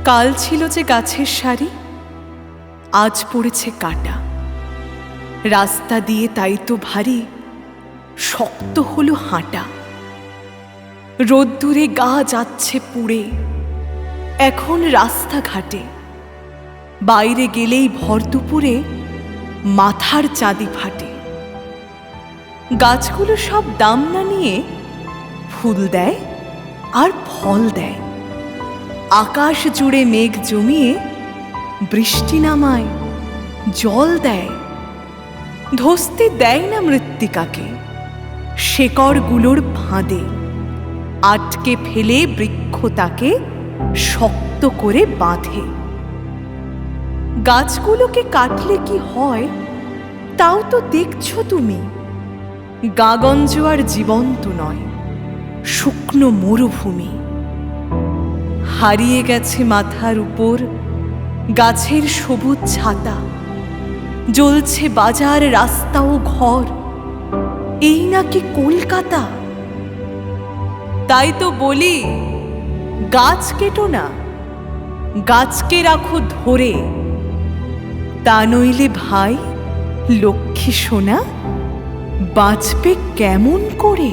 কাল ছিল যে গাছের সারি, আজ পড়েছে কাটা। রাস্তা দিয়ে তাই তো ভারী শক্ত হলো হাঁটা। রোদ্দুরে গা যাচ্ছে পুড়ে এখন রাস্তাঘাটে। বাইরে গেলেই ভর দুপুরে মাথার চাঁদি ফাটে। গাছগুলো সব দাম না নিয়ে ফুল দেয় আর ফল দেয়। আকাশ জুড়ে মেঘ জমিয়ে বৃষ্টি নামায়, জল দেয়। ধস্তে দেয় না মৃত্তিকাকে শেকড়গুলোর ফাঁদে। আটকে ফেলে বৃক্ষ তাকে শক্ত করে বাঁধে। গাছগুলোকে কাটলে কি হয় তাও তো দেখছো তুমি। গাগঞ্জ আর জীবন্ত নয়, শুকনো মরুভূমি। হারিয়ে গেছে মাথার উপর গাছের সবুজ ছাতা। জ্বলছে বাজার, রাস্তা ও ঘর। এই নাকি কলকাতা? তাই তো বলি, গাছ কেটো না, গাছকে রাখো ধরে। তা নইলে ভাই লক্ষ্মী সোনা বাঁচবে কেমন করে?